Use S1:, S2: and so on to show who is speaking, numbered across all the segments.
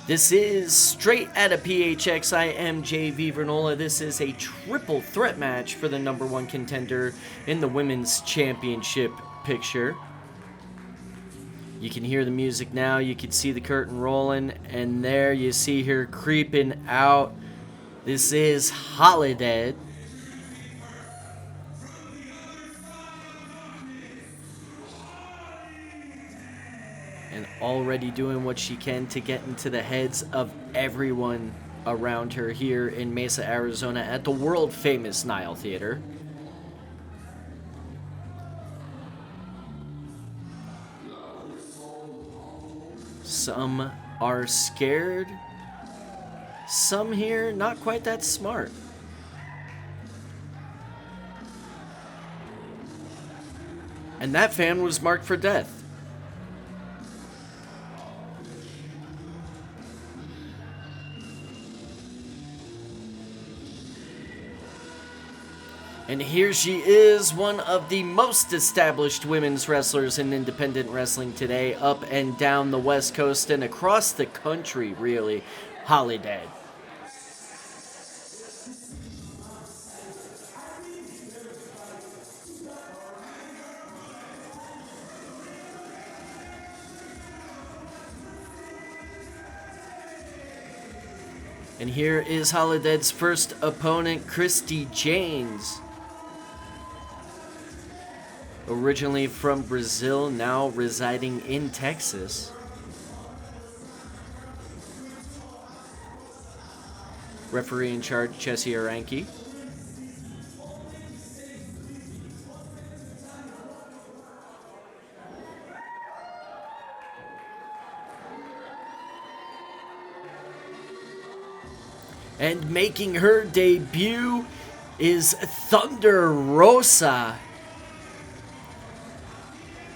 S1: This is straight out of PHX. I am JV Vernola. This is a triple threat match for the number one contender in the women's championship picture. You can hear the music now. You can see the curtain rolling. And there you see her creeping out. This is Holidead. And already doing what she can to get into the heads of everyone around her here in Mesa, Arizona at the World Famous Nile Theatre. Some are scared. Some here not quite that smart. And that fan was marked for death. And here she is, one of the most established women's wrestlers in independent wrestling today, up and down the West Coast and across the country, really, Holidead. And here is Holidead's first opponent, Christi Jaynes. Originally from Brazil, now residing in Texas. Referee in charge, Jesse Aranki. And making her debut is Thunder Rosa.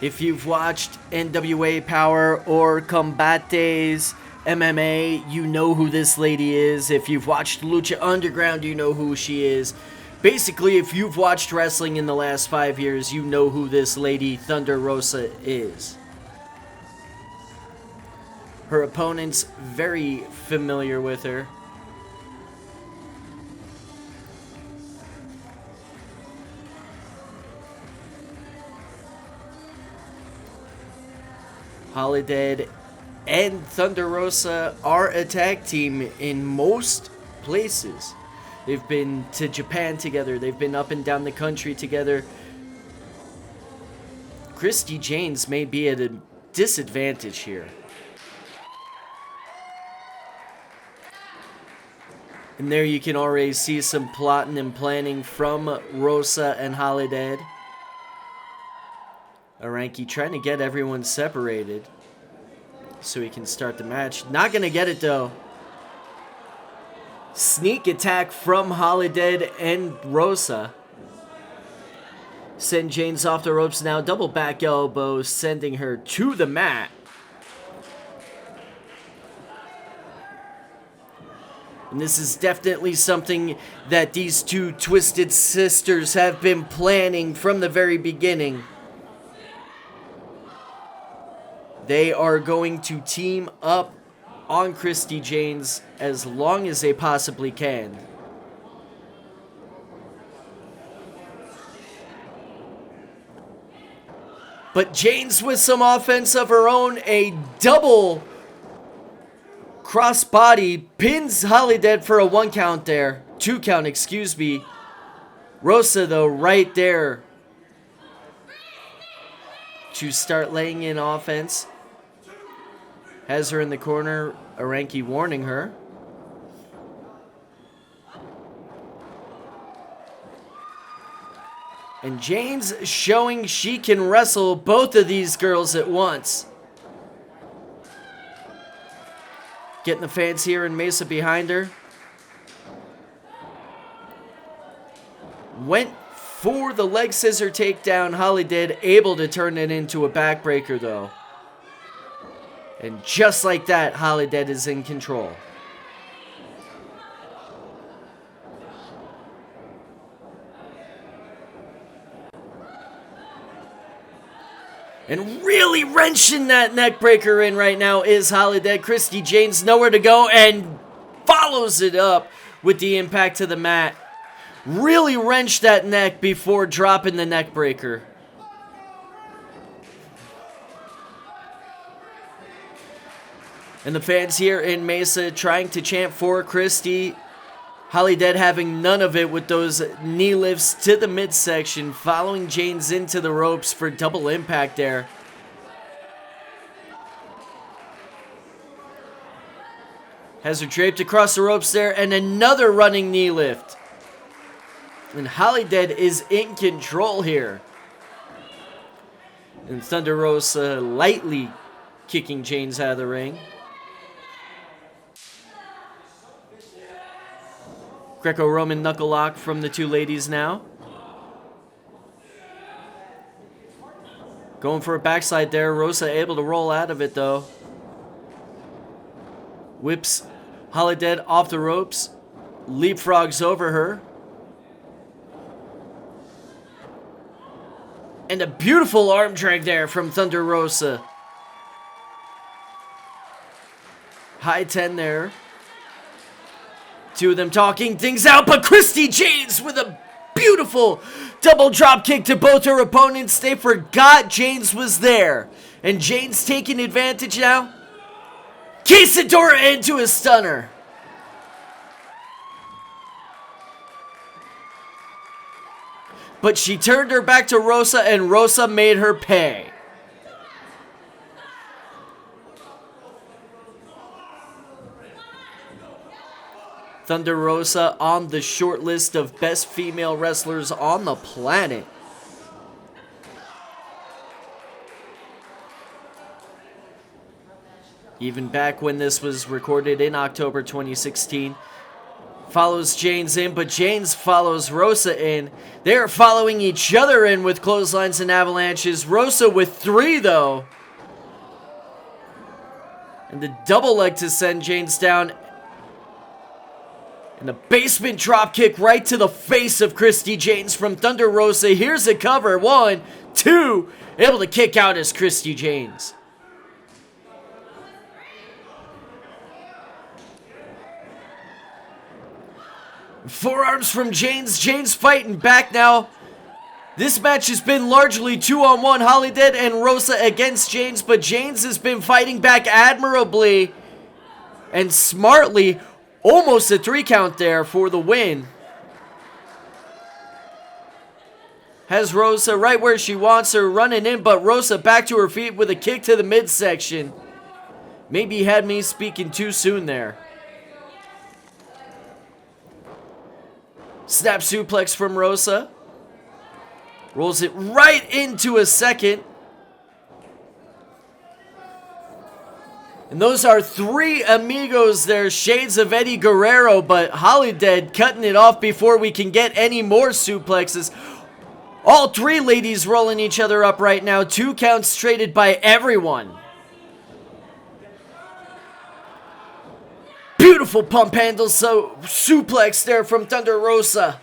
S1: If you've watched NWA Power or Combates MMA, you know who this lady is. If you've watched Lucha Underground, you know who she is. Basically, if you've watched wrestling in the last 5 years, you know who this lady, Thunder Rosa, is. Her opponent's very familiar with her. Holidead and Thunder Rosa are a tag team in most places. They've been to Japan together. They've been up and down the country together. Christi Jaynes may be at a disadvantage here. And there you can already see some plotting and planning from Rosa and Holidead. Aranki trying to get everyone separated so he can start the match. Not going to get it, though. Sneak attack from Holidead and Rosa. Send Jaynes off the ropes now. Double back elbow, sending her to the mat. And this is definitely something that these two Twisted Sisters have been planning from the very beginning. They are going to team up on Christi Jaynes as long as they possibly can. But Jaynes with some offense of her own, a double crossbody pins Holidead for a 1 count there. 2 count, excuse me. Rosa, though, right there to start laying in offense. Has her in the corner, Aranki warning her. And Jaynes showing she can wrestle both of these girls at once. Getting the fans here in Mesa behind her. Went for the leg scissor takedown. Holidead able to turn it into a backbreaker, though. And just like that, Holidead is in control. And really wrenching that neck breaker in right now is Holidead. Christi Jaynes nowhere to go and follows it up with the impact to the mat. Really wrenched that neck before dropping the neck breaker. And the fans here in Mesa trying to chant for Christi. Holidead having none of it with those knee lifts to the midsection, following Jaynes into the ropes for double impact there. Has her draped across the ropes there, and another running knee lift. And Holidead is in control here. And Thunder Rosa lightly kicking Jaynes out of the ring. Greco-Roman knuckle lock from the two ladies now. Going for a backslide there. Rosa able to roll out of it though. Whips Holidead off the ropes. Leapfrogs over her. And a beautiful arm drag there from Thunder Rosa. High 10 there. Two of them talking things out, but Christi Jaynes with a beautiful double drop kick to both her opponents. They forgot Jaynes was there. And Jaynes taking advantage now. Quesadora into a stunner. But she turned her back to Rosa, and Rosa made her pay. Thunder Rosa on the short list of best female wrestlers on the planet. Even back when this was recorded in October 2016. Follows Jaynes in, but Jaynes follows Rosa in. They're following each other in with clotheslines and avalanches. Rosa with 3 though. And the double leg to send Jaynes down. And the basement drop kick right to the face of Christi Jaynes from Thunder Rosa. Here's a cover. 1, 2. Able to kick out as Christi Jaynes. Forearms from Jaynes. Jaynes fighting back now. This match has been largely 2-on-1. Holidead and Rosa against Jaynes. But Jaynes has been fighting back admirably and smartly. Almost a 3 count there for the win. Has Rosa right where she wants her, running in, but Rosa back to her feet with a kick to the midsection. Maybe had me speaking too soon there. Snap suplex from Rosa. Rolls it right into a second. And those are 3 amigos there, shades of Eddie Guerrero, but Holidead cutting it off before we can get any more suplexes. All 3 ladies rolling each other up right now. 2 counts traded by everyone. Beautiful pump handle, so suplex there from Thunder Rosa.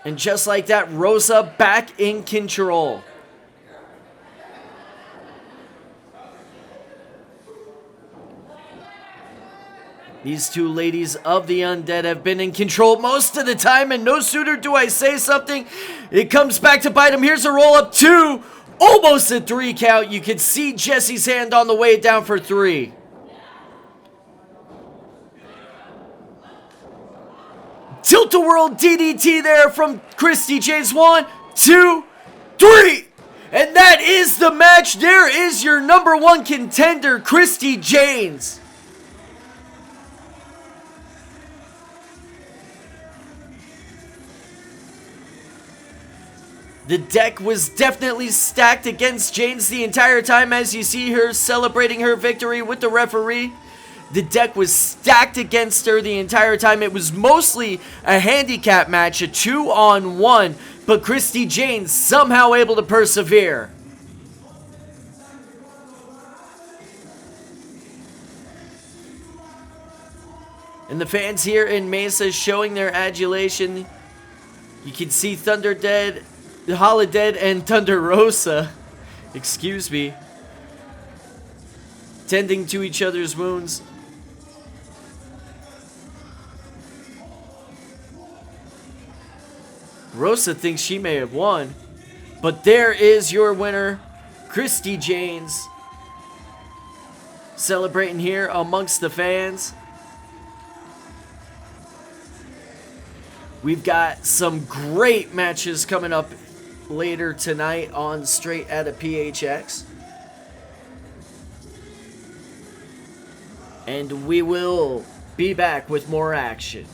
S1: And just like that, Rosa back in control. These 2 ladies of the Undead have been in control most of the time, and no sooner do I say something, it comes back to bite them. Here's a roll up 2, almost a 3 count. You can see Jesse's hand on the way down for 3. Tilt-a-whirl DDT there from Christi Jaynes. 1, 2, 3. And that is the match. There is your number 1 contender, Christi Jaynes. The deck was definitely stacked against Jaynes the entire time, as you see her celebrating her victory with the referee. The deck was stacked against her the entire time. It was mostly a handicap match, a 2-on-1, but Christi Jaynes somehow able to persevere. And the fans here in Mesa showing their adulation. You can see Thunderdead Holidead and Thunder Rosa, excuse me, tending to each other's wounds. Rosa thinks she may have won, but there is your winner, Christi Jaynes, celebrating here amongst the fans. We've got some great matches coming up later tonight on Straight Outta PHX. And we will be back with more action.